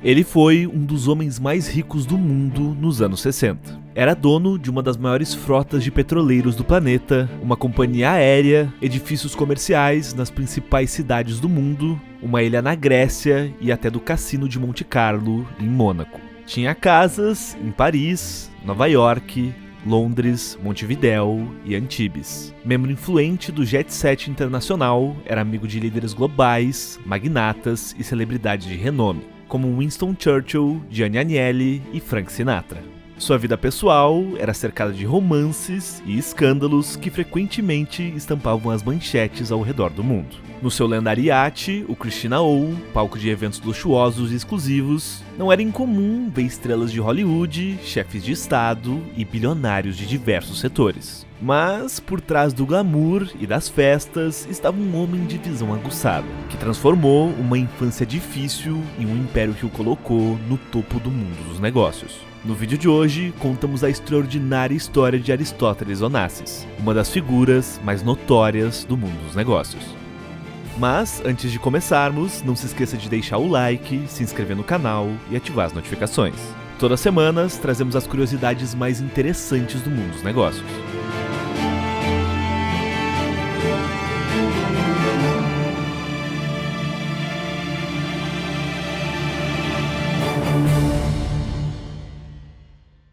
Ele foi um dos homens mais ricos do mundo nos anos 60. Era dono de uma das maiores frotas de petroleiros do planeta, uma companhia aérea, edifícios comerciais nas principais cidades do mundo, uma ilha na Grécia e até do Cassino de Monte Carlo, em Mônaco. Tinha casas em Paris, Nova York, Londres, Montevidéu e Antibes. Membro influente do Jet Set internacional, era amigo de líderes globais, magnatas e celebridades de renome, como Winston Churchill, Gianni Agnelli e Frank Sinatra. Sua vida pessoal era cercada de romances e escândalos que frequentemente estampavam as manchetes ao redor do mundo. No seu lendário iate, o Christina O, palco de eventos luxuosos e exclusivos, não era incomum ver estrelas de Hollywood, chefes de estado e bilionários de diversos setores. Mas, por trás do glamour e das festas, estava um homem de visão aguçada, que transformou uma infância difícil em um império que o colocou no topo do mundo dos negócios. No vídeo de hoje, contamos a extraordinária história de Aristóteles Onassis, uma das figuras mais notórias do mundo dos negócios. Mas, antes de começarmos, não se esqueça de deixar o like, se inscrever no canal e ativar as notificações. Todas as semanas, trazemos as curiosidades mais interessantes do mundo dos negócios.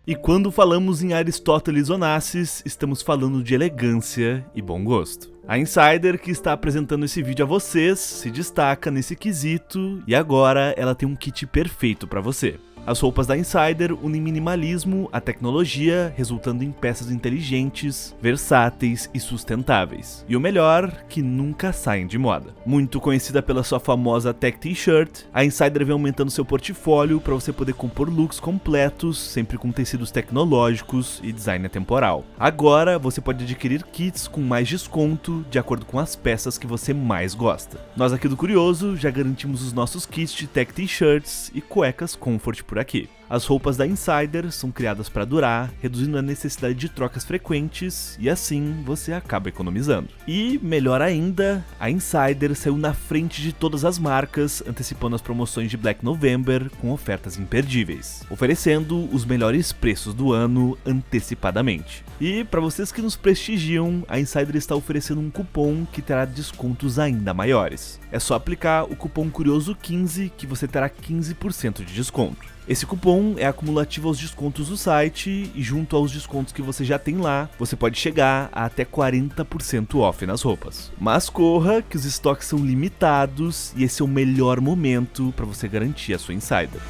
E quando falamos em Aristóteles Onassis, estamos falando de elegância e bom gosto. A Insider, que está apresentando esse vídeo a vocês, se destaca nesse quesito e agora ela tem um kit perfeito para você. As roupas da Insider unem minimalismo à tecnologia, resultando em peças inteligentes, versáteis e sustentáveis. E o melhor, que nunca saem de moda. Muito conhecida pela sua famosa Tech T-shirt, a Insider vem aumentando seu portfólio para você poder compor looks completos, sempre com tecidos tecnológicos e design atemporal. Agora você pode adquirir kits com mais desconto, de acordo com as peças que você mais gosta. Nós aqui do Curioso já garantimos os nossos kits de Tech T-shirts e cuecas Comfort por aqui. As roupas da Insider são criadas para durar, reduzindo a necessidade de trocas frequentes e assim você acaba economizando. E, melhor ainda, a Insider saiu na frente de todas as marcas, antecipando as promoções de Black November com ofertas imperdíveis, oferecendo os melhores preços do ano antecipadamente. E, para vocês que nos prestigiam, a Insider está oferecendo um cupom que terá descontos ainda maiores. É só aplicar o cupom Curioso15 que você terá 15% de desconto. Esse cupom é acumulativo aos descontos do site e junto aos descontos que você já tem lá, você pode chegar a até 40% off nas roupas. Mas corra, que os estoques são limitados e esse é o melhor momento para você garantir a sua Insider.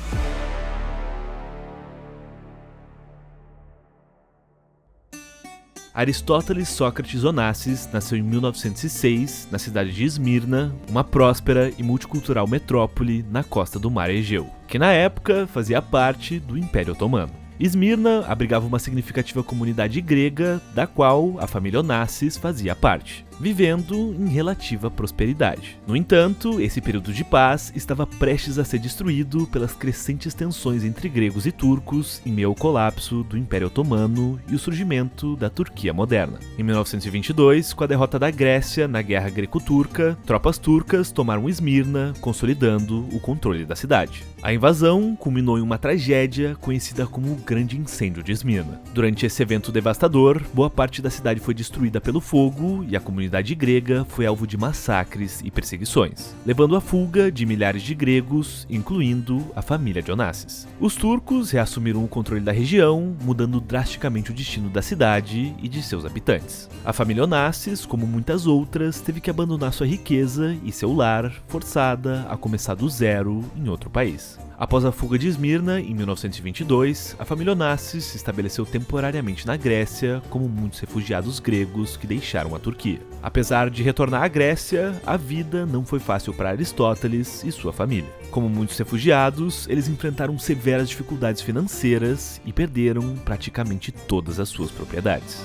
Aristóteles Sócrates Onassis nasceu em 1906, na cidade de Esmirna, uma próspera e multicultural metrópole na costa do Mar Egeu, que na época fazia parte do Império Otomano. Esmirna abrigava uma significativa comunidade grega, da qual a família Onassis fazia parte, vivendo em relativa prosperidade. No entanto, esse período de paz estava prestes a ser destruído pelas crescentes tensões entre gregos e turcos em meio ao colapso do Império Otomano e o surgimento da Turquia moderna. Em 1922, com a derrota da Grécia na Guerra Greco-Turca, tropas turcas tomaram Esmirna, consolidando o controle da cidade. A invasão culminou em uma tragédia conhecida como o Grande Incêndio de Esmirna. Durante esse evento devastador, boa parte da cidade foi destruída pelo fogo e a comunidade grega foi alvo de massacres e perseguições, levando à fuga de milhares de gregos, incluindo a família de Onassis. Os turcos reassumiram o controle da região, mudando drasticamente o destino da cidade e de seus habitantes. A família Onassis, como muitas outras, teve que abandonar sua riqueza e seu lar, forçada a começar do zero em outro país. Após a fuga de Esmirna, em 1922, a família Onassis se estabeleceu temporariamente na Grécia, como muitos refugiados gregos que deixaram a Turquia. Apesar de retornar à Grécia, a vida não foi fácil para Aristóteles e sua família. Como muitos refugiados, eles enfrentaram severas dificuldades financeiras e perderam praticamente todas as suas propriedades.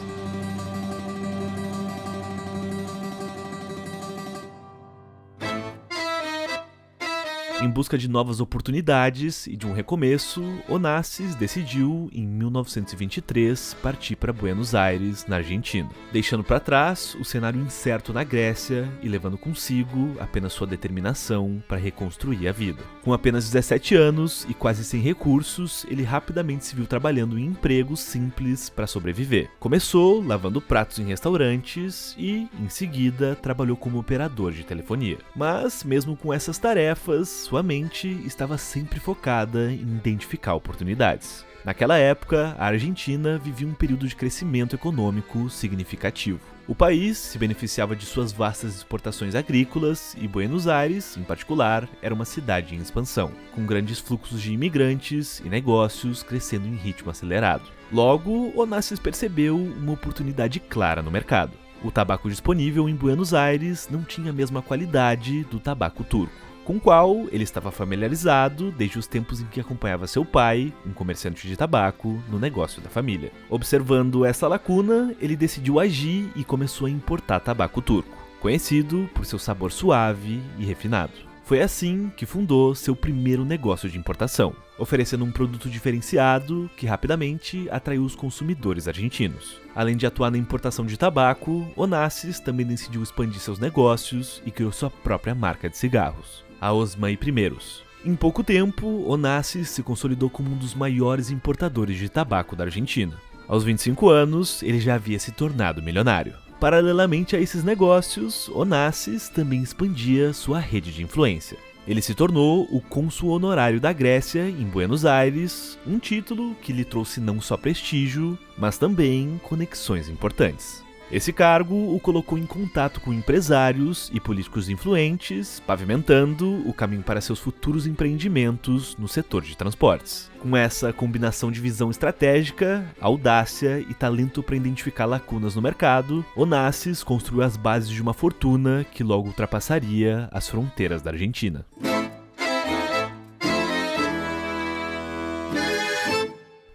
Em busca de novas oportunidades e de um recomeço, Onassis decidiu, em 1923, partir para Buenos Aires, na Argentina, deixando para trás o cenário incerto na Grécia e levando consigo apenas sua determinação para reconstruir a vida. Com apenas 17 anos e quase sem recursos, ele rapidamente se viu trabalhando em empregos simples para sobreviver. Começou lavando pratos em restaurantes e, em seguida, trabalhou como operador de telefonia. Mas, mesmo com essas tarefas, sua mente estava sempre focada em identificar oportunidades. Naquela época, a Argentina vivia um período de crescimento econômico significativo. O país se beneficiava de suas vastas exportações agrícolas e Buenos Aires, em particular, era uma cidade em expansão, com grandes fluxos de imigrantes e negócios crescendo em ritmo acelerado. Logo, Onassis percebeu uma oportunidade clara no mercado. O tabaco disponível em Buenos Aires não tinha a mesma qualidade do tabaco turco, com o qual ele estava familiarizado desde os tempos em que acompanhava seu pai, um comerciante de tabaco, no negócio da família. Observando essa lacuna, ele decidiu agir e começou a importar tabaco turco, conhecido por seu sabor suave e refinado. Foi assim que fundou seu primeiro negócio de importação, oferecendo um produto diferenciado que rapidamente atraiu os consumidores argentinos. Além de atuar na importação de tabaco, Onassis também decidiu expandir seus negócios e criou sua própria marca de cigarros, a Osma e Primeiros. Em pouco tempo, Onassis se consolidou como um dos maiores importadores de tabaco da Argentina. Aos 25 anos, ele já havia se tornado milionário. Paralelamente a esses negócios, Onassis também expandia sua rede de influência. Ele se tornou o cônsul honorário da Grécia em Buenos Aires, um título que lhe trouxe não só prestígio, mas também conexões importantes. Esse cargo o colocou em contato com empresários e políticos influentes, pavimentando o caminho para seus futuros empreendimentos no setor de transportes. Com essa combinação de visão estratégica, audácia e talento para identificar lacunas no mercado, Onassis construiu as bases de uma fortuna que logo ultrapassaria as fronteiras da Argentina.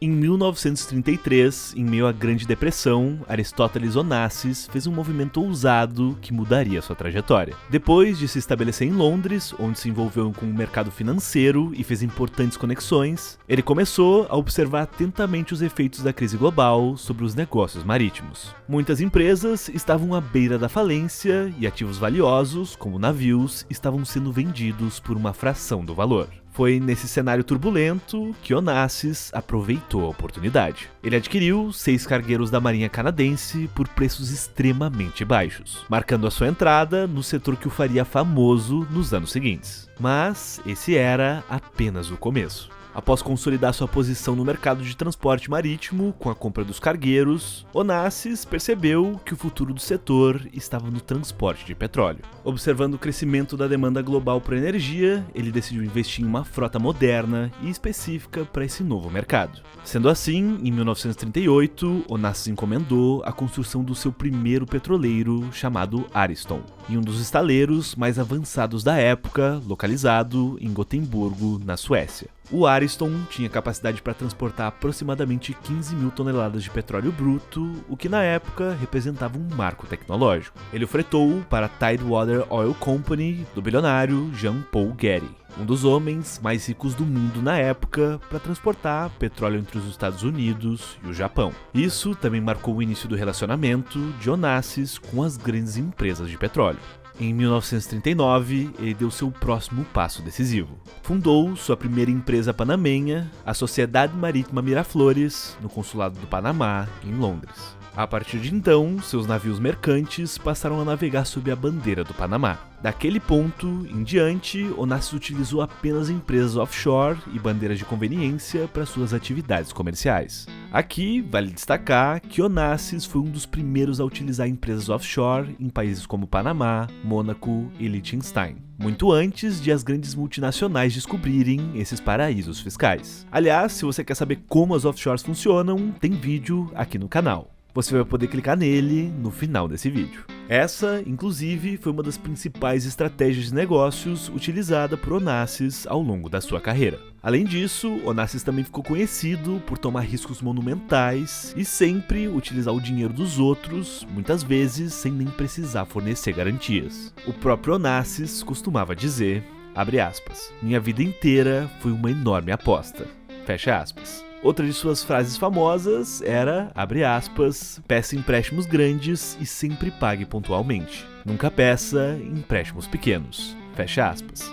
Em 1933, em meio à Grande Depressão, Aristóteles Onassis fez um movimento ousado que mudaria sua trajetória. Depois de se estabelecer em Londres, onde se envolveu com o mercado financeiro e fez importantes conexões, ele começou a observar atentamente os efeitos da crise global sobre os negócios marítimos. Muitas empresas estavam à beira da falência e ativos valiosos, como navios, estavam sendo vendidos por uma fração do valor. Foi nesse cenário turbulento que Onassis aproveitou a oportunidade. Ele adquiriu 6 cargueiros da Marinha Canadense por preços extremamente baixos, marcando a sua entrada no setor que o faria famoso nos anos seguintes. Mas esse era apenas o começo. Após consolidar sua posição no mercado de transporte marítimo com a compra dos cargueiros, Onassis percebeu que o futuro do setor estava no transporte de petróleo. Observando o crescimento da demanda global por energia, ele decidiu investir em uma frota moderna e específica para esse novo mercado. Sendo assim, em 1938, Onassis encomendou a construção do seu primeiro petroleiro, chamado Ariston, em um dos estaleiros mais avançados da época, localizado em Gotemburgo, na Suécia. O Ariston tinha capacidade para transportar aproximadamente 15 mil toneladas de petróleo bruto, o que na época representava um marco tecnológico. Ele o fretou para a Tidewater Oil Company do bilionário Jean Paul Getty, um dos homens mais ricos do mundo na época, para transportar petróleo entre os Estados Unidos e o Japão. Isso também marcou o início do relacionamento de Onassis com as grandes empresas de petróleo. Em 1939, ele deu seu próximo passo decisivo. Fundou sua primeira empresa panamenha, a Sociedade Marítima Miraflores, no Consulado do Panamá, em Londres. A partir de então, seus navios mercantes passaram a navegar sob a bandeira do Panamá. Daquele ponto em diante, Onassis utilizou apenas empresas offshore e bandeiras de conveniência para suas atividades comerciais. Aqui, vale destacar que Onassis foi um dos primeiros a utilizar empresas offshore em países como Panamá, Mônaco e Liechtenstein, muito antes de as grandes multinacionais descobrirem esses paraísos fiscais. Aliás, se você quer saber como as offshores funcionam, tem vídeo aqui no canal. Você vai poder clicar nele no final desse vídeo. Essa, inclusive, foi uma das principais estratégias de negócios utilizada por Onassis ao longo da sua carreira. Além disso, Onassis também ficou conhecido por tomar riscos monumentais e sempre utilizar o dinheiro dos outros, muitas vezes sem nem precisar fornecer garantias. O próprio Onassis costumava dizer: abre aspas, minha vida inteira foi uma enorme aposta, fecha aspas. Outra de suas frases famosas era, abre aspas, peça empréstimos grandes e sempre pague pontualmente. Nunca peça empréstimos pequenos, fecha aspas.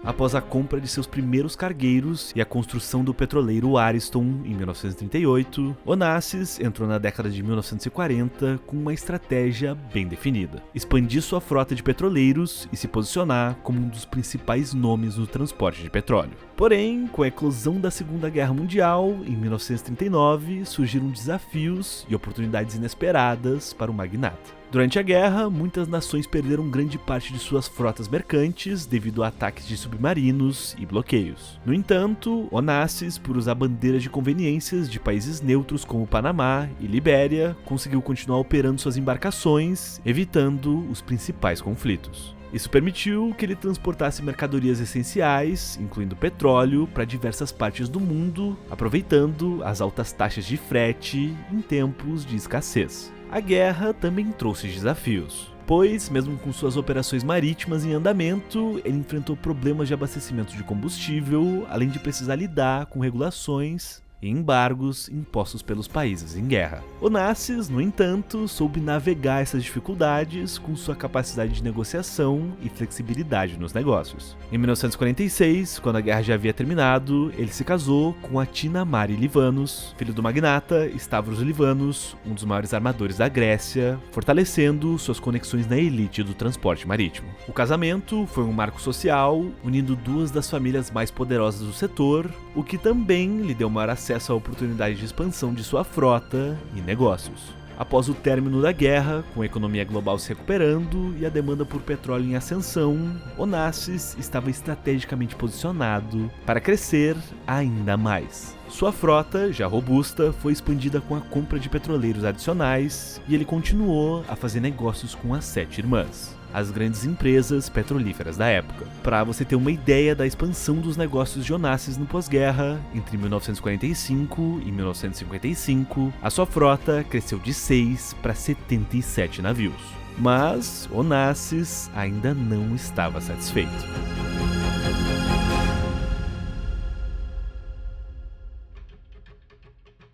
Após a compra de seus primeiros cargueiros e a construção do petroleiro Ariston em 1938, Onassis entrou na década de 1940 com uma estratégia bem definida: expandir sua frota de petroleiros e se posicionar como um dos principais nomes no transporte de petróleo. Porém, com a eclosão da Segunda Guerra Mundial, em 1939, surgiram desafios e oportunidades inesperadas para o magnata. Durante a guerra, muitas nações perderam grande parte de suas frotas mercantes devido a ataques de submarinos e bloqueios. No entanto, Onassis, por usar bandeiras de conveniências de países neutros como Panamá e Libéria, conseguiu continuar operando suas embarcações, evitando os principais conflitos. Isso permitiu que ele transportasse mercadorias essenciais, incluindo petróleo, para diversas partes do mundo, aproveitando as altas taxas de frete em tempos de escassez. A guerra também trouxe desafios, pois, mesmo com suas operações marítimas em andamento, ele enfrentou problemas de abastecimento de combustível, além de precisar lidar com regulações e embargos impostos pelos países em guerra. Onassis, no entanto, soube navegar essas dificuldades com sua capacidade de negociação e flexibilidade nos negócios. Em 1946, quando a guerra já havia terminado, ele se casou com a Tina Mari Livanos, filho do magnata Stavros Livanos, um dos maiores armadores da Grécia, fortalecendo suas conexões na elite do transporte marítimo. O casamento foi um marco social, unindo duas das famílias mais poderosas do setor, o que também lhe deu maior acesso à oportunidade de expansão de sua frota e negócios. Após o término da guerra, com a economia global se recuperando e a demanda por petróleo em ascensão, Onassis estava estrategicamente posicionado para crescer ainda mais. Sua frota, já robusta, foi expandida com a compra de petroleiros adicionais e ele continuou a fazer negócios com as 7 irmãs, as grandes empresas petrolíferas da época. Para você ter uma ideia da expansão dos negócios de Onassis no pós-guerra, entre 1945 e 1955, a sua frota cresceu de 6 para 77 navios. Mas Onassis ainda não estava satisfeito.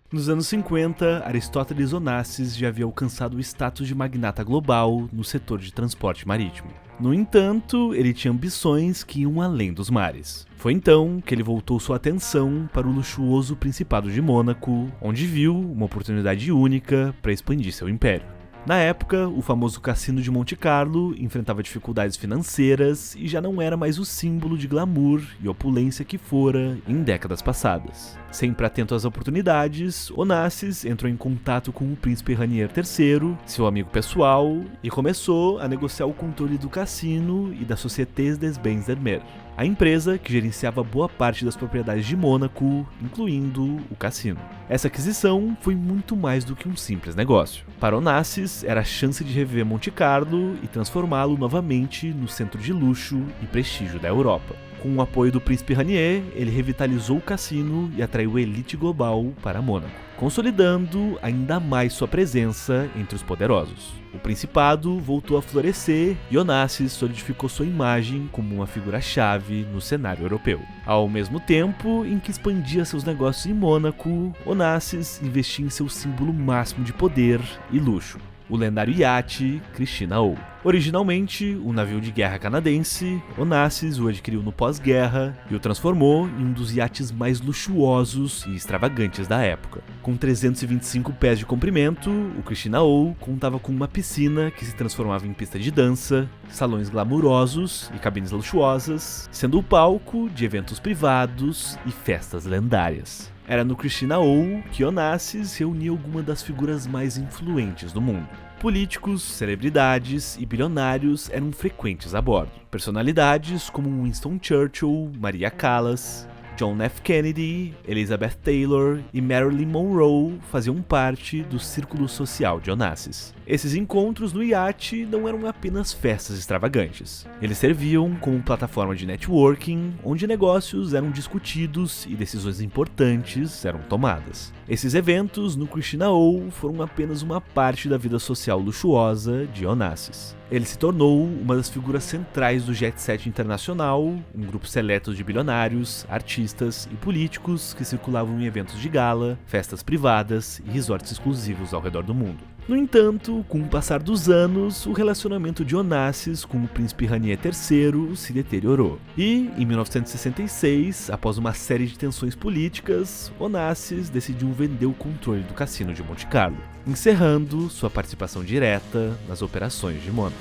Nos anos 50, Aristóteles Onassis já havia alcançado o status de magnata global no setor de transporte marítimo. No entanto, ele tinha ambições que iam além dos mares. Foi então que ele voltou sua atenção para o luxuoso Principado de Mônaco, onde viu uma oportunidade única para expandir seu império. Na época, o famoso Cassino de Monte Carlo enfrentava dificuldades financeiras e já não era mais o símbolo de glamour e opulência que fora em décadas passadas. Sempre atento às oportunidades, Onassis entrou em contato com o príncipe Ranier III, seu amigo pessoal, e começou a negociar o controle do cassino e da Société des Bains de Mer, a empresa que gerenciava boa parte das propriedades de Mônaco, incluindo o cassino. Essa aquisição foi muito mais do que um simples negócio. Para Onassis, era a chance de reviver Monte Carlo e transformá-lo novamente no centro de luxo e prestígio da Europa. Com o apoio do príncipe Ranier, ele revitalizou o cassino e atraiu a elite global para Mônaco, consolidando ainda mais sua presença entre os poderosos. O principado voltou a florescer e Onassis solidificou sua imagem como uma figura-chave no cenário europeu. Ao mesmo tempo em que expandia seus negócios em Mônaco, Onassis investia em seu símbolo máximo de poder e luxo, o lendário iate Christina O. Originalmente um navio de guerra canadense, Onassis o adquiriu no pós-guerra e o transformou em um dos iates mais luxuosos e extravagantes da época. Com 325 pés de comprimento, o Christina O contava com uma piscina que se transformava em pista de dança, salões glamurosos e cabines luxuosas, sendo o palco de eventos privados e festas lendárias. Era no Christina O que Onassis reunia algumas das figuras mais influentes do mundo. Políticos, celebridades e bilionários eram frequentes a bordo. Personalidades como Winston Churchill, Maria Callas, John F. Kennedy, Elizabeth Taylor e Marilyn Monroe faziam parte do círculo social de Onassis. Esses encontros no iate não eram apenas festas extravagantes. Eles serviam como plataforma de networking, onde negócios eram discutidos e decisões importantes eram tomadas. Esses eventos no Christiana-O foram apenas uma parte da vida social luxuosa de Onassis. Ele se tornou uma das figuras centrais do jet set internacional, um grupo seleto de bilionários, artistas e políticos que circulavam em eventos de gala, festas privadas e resorts exclusivos ao redor do mundo. No entanto, com o passar dos anos, o relacionamento de Onassis com o príncipe Ranier III se deteriorou. E, em 1966, após uma série de tensões políticas, Onassis decidiu vender o controle do cassino de Monte Carlo, encerrando sua participação direta nas operações de Mônaco.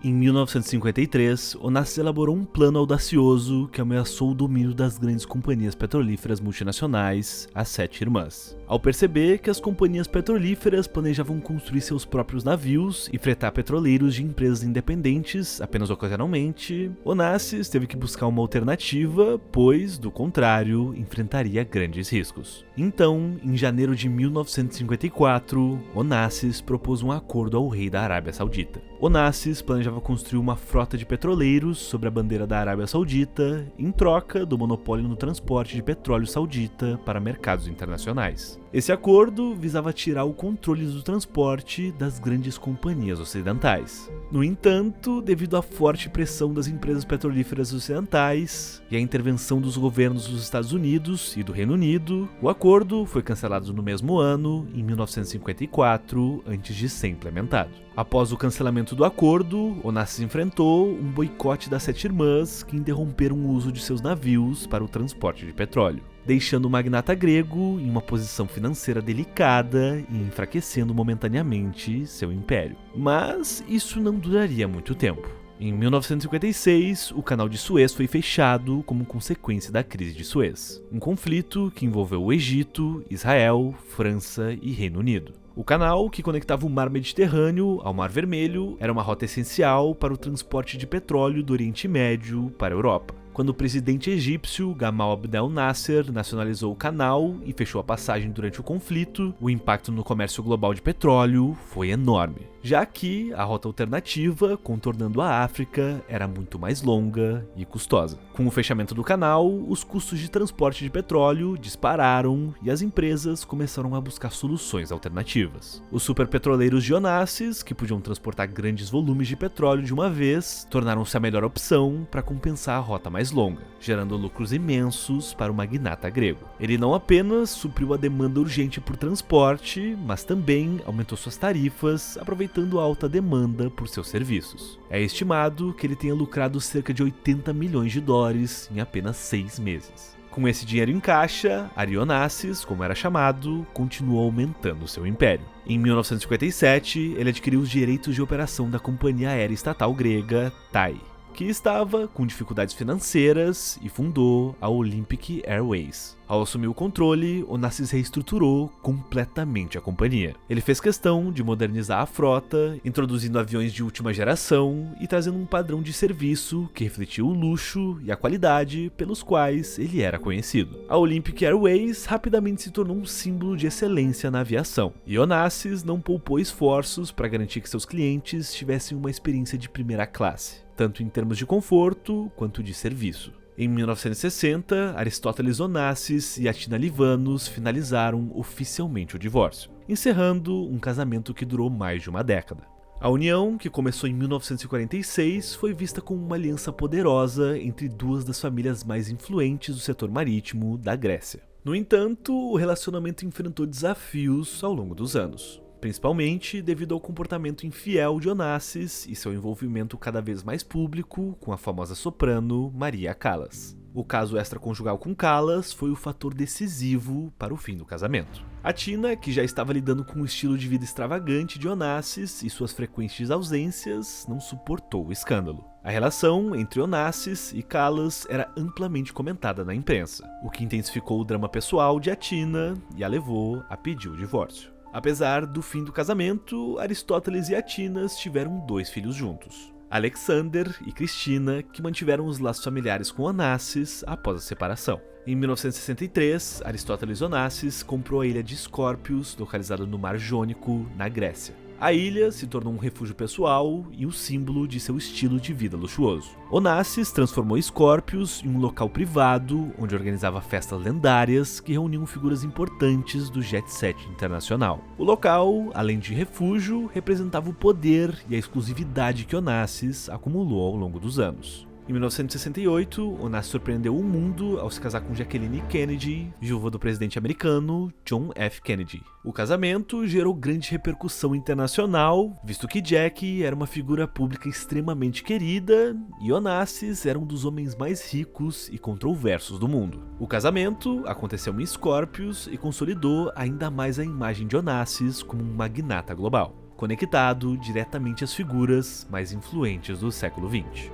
Em 1953, Onassis elaborou um plano audacioso que ameaçou o domínio das grandes companhias petrolíferas multinacionais, as Sete Irmãs. Ao perceber que as companhias petrolíferas planejavam construir seus próprios navios e fretar petroleiros de empresas independentes apenas ocasionalmente, Onassis teve que buscar uma alternativa, pois, do contrário, enfrentaria grandes riscos. Então, em janeiro de 1954, Onassis propôs um acordo ao rei da Arábia Saudita. Onassis planejava construir uma frota de petroleiros sob a bandeira da Arábia Saudita em troca do monopólio no transporte de petróleo saudita para mercados internacionais. Esse acordo visava tirar o controle do transporte das grandes companhias ocidentais. No entanto, devido à forte pressão das empresas petrolíferas ocidentais e à intervenção dos governos dos Estados Unidos e do Reino Unido, o acordo foi cancelado no mesmo ano, em 1954, antes de ser implementado. Após o cancelamento do acordo, Onassis enfrentou um boicote das Sete Irmãs que interromperam o uso de seus navios para o transporte de petróleo, deixando o magnata grego em uma posição financeira delicada e enfraquecendo momentaneamente seu império. Mas isso não duraria muito tempo. Em 1956, o Canal de Suez foi fechado como consequência da crise de Suez, um conflito que envolveu o Egito, Israel, França e Reino Unido. O canal, que conectava o Mar Mediterrâneo ao Mar Vermelho, era uma rota essencial para o transporte de petróleo do Oriente Médio para a Europa. Quando o presidente egípcio Gamal Abdel Nasser nacionalizou o canal e fechou a passagem durante o conflito, o impacto no comércio global de petróleo foi enorme, já que a rota alternativa, contornando a África, era muito mais longa e custosa. Com o fechamento do canal, os custos de transporte de petróleo dispararam e as empresas começaram a buscar soluções alternativas. Os superpetroleiros de Onassis, que podiam transportar grandes volumes de petróleo de uma vez, tornaram-se a melhor opção para compensar a rota mais longa, gerando lucros imensos para o magnata grego. Ele não apenas supriu a demanda urgente por transporte, mas também aumentou suas tarifas, aproveitando a alta demanda por seus serviços. É estimado que ele tenha lucrado cerca de 80 milhões de dólares em apenas 6 meses. Com esse dinheiro em caixa, Onassis, como era chamado, continuou aumentando seu império. Em 1957, ele adquiriu os direitos de operação da companhia aérea estatal grega TAI, que estava com dificuldades financeiras e fundou a Olympic Airways. Ao assumir o controle, Onassis reestruturou completamente a companhia. Ele fez questão de modernizar a frota, introduzindo aviões de última geração e trazendo um padrão de serviço que refletia o luxo e a qualidade pelos quais ele era conhecido. A Olympic Airways rapidamente se tornou um símbolo de excelência na aviação, e Onassis não poupou esforços para garantir que seus clientes tivessem uma experiência de primeira classe, tanto em termos de conforto quanto de serviço. Em 1960, Aristóteles Onassis e Atina Livanos finalizaram oficialmente o divórcio, encerrando um casamento que durou mais de uma década. A união, que começou em 1946, foi vista como uma aliança poderosa entre duas das famílias mais influentes do setor marítimo da Grécia. No entanto, o relacionamento enfrentou desafios ao longo dos anos, principalmente devido ao comportamento infiel de Onassis e seu envolvimento cada vez mais público com a famosa soprano Maria Callas. O caso extraconjugal com Callas foi o fator decisivo para o fim do casamento. A Tina, que já estava lidando com o estilo de vida extravagante de Onassis e suas frequentes ausências, não suportou o escândalo. A relação entre Onassis e Callas era amplamente comentada na imprensa, o que intensificou o drama pessoal de Atina e a levou a pedir o divórcio. Apesar do fim do casamento, Aristóteles e Atinas tiveram 2 filhos juntos, Alexander e Cristina, que mantiveram os laços familiares com Onassis após a separação. Em 1963, Aristóteles Onassis comprou a ilha de Escórpios, localizada no Mar Jônico, na Grécia. A ilha se tornou um refúgio pessoal e o símbolo de seu estilo de vida luxuoso. Onassis transformou Escórpios em um local privado, onde organizava festas lendárias que reuniam figuras importantes do jet set internacional. O local, além de refúgio, representava o poder e a exclusividade que Onassis acumulou ao longo dos anos. Em 1968, Onassis surpreendeu o mundo ao se casar com Jacqueline Kennedy, viúva do presidente americano John F. Kennedy. O casamento gerou grande repercussão internacional, visto que Jack era uma figura pública extremamente querida e Onassis era um dos homens mais ricos e controversos do mundo. O casamento aconteceu em Escórpios e consolidou ainda mais a imagem de Onassis como um magnata global, conectado diretamente às figuras mais influentes do século XX.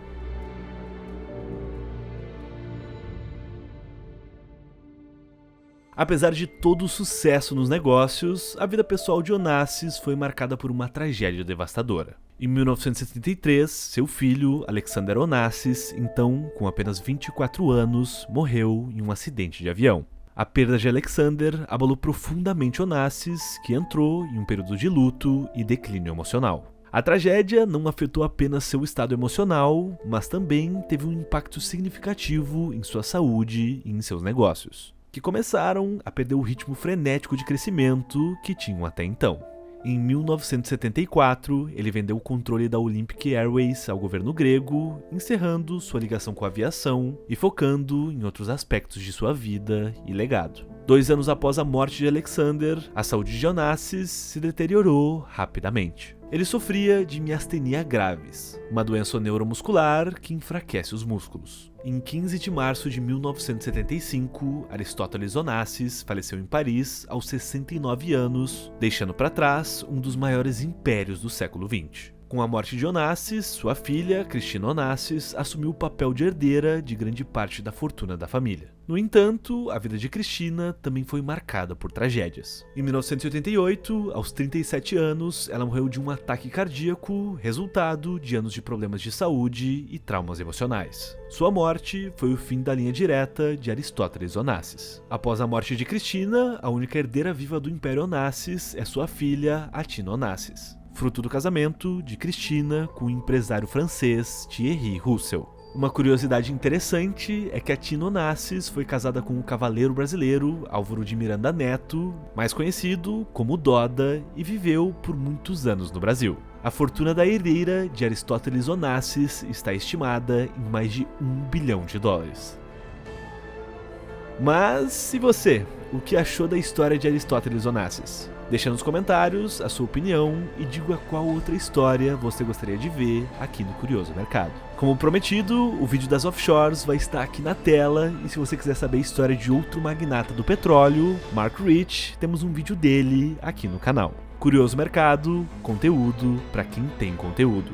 Apesar de todo o sucesso nos negócios, a vida pessoal de Onassis foi marcada por uma tragédia devastadora. Em 1973, seu filho, Alexander Onassis, então com apenas 24 anos, morreu em um acidente de avião. A perda de Alexander abalou profundamente Onassis, que entrou em um período de luto e declínio emocional. A tragédia não afetou apenas seu estado emocional, mas também teve um impacto significativo em sua saúde e em seus negócios, que começaram a perder o ritmo frenético de crescimento que tinham até então. Em 1974, ele vendeu o controle da Olympic Airways ao governo grego, encerrando sua ligação com a aviação e focando em outros aspectos de sua vida e legado. 2 anos após a morte de Alexander, a saúde de Onassis se deteriorou rapidamente. Ele sofria de miastenia graves, uma doença neuromuscular que enfraquece os músculos. Em 15 de março de 1975, Aristóteles Onassis faleceu em Paris aos 69 anos, deixando para trás um dos maiores impérios do século XX. Com a morte de Onassis, sua filha, Cristina Onassis, assumiu o papel de herdeira de grande parte da fortuna da família. No entanto, a vida de Cristina também foi marcada por tragédias. Em 1988, aos 37 anos, ela morreu de um ataque cardíaco, resultado de anos de problemas de saúde e traumas emocionais. Sua morte foi o fim da linha direta de Aristóteles Onassis. Após a morte de Cristina, a única herdeira viva do Império Onassis é sua filha, Atina Onassis, fruto do casamento de Cristina com o empresário francês Thierry Roussel. Uma curiosidade interessante é que Atina Onassis foi casada com o cavaleiro brasileiro Álvaro de Miranda Neto, mais conhecido como Doda, e viveu por muitos anos no Brasil. A fortuna da herdeira de Aristóteles Onassis está estimada em mais de $1 bilhão. Mas e você? O que achou da história de Aristóteles Onassis? Deixa nos comentários a sua opinião e diga qual outra história você gostaria de ver aqui no Curioso Mercado. Como prometido, o vídeo das offshores vai estar aqui na tela, e se você quiser saber a história de outro magnata do petróleo, Mark Rich, temos um vídeo dele aqui no canal. Curioso Mercado, conteúdo para quem tem conteúdo.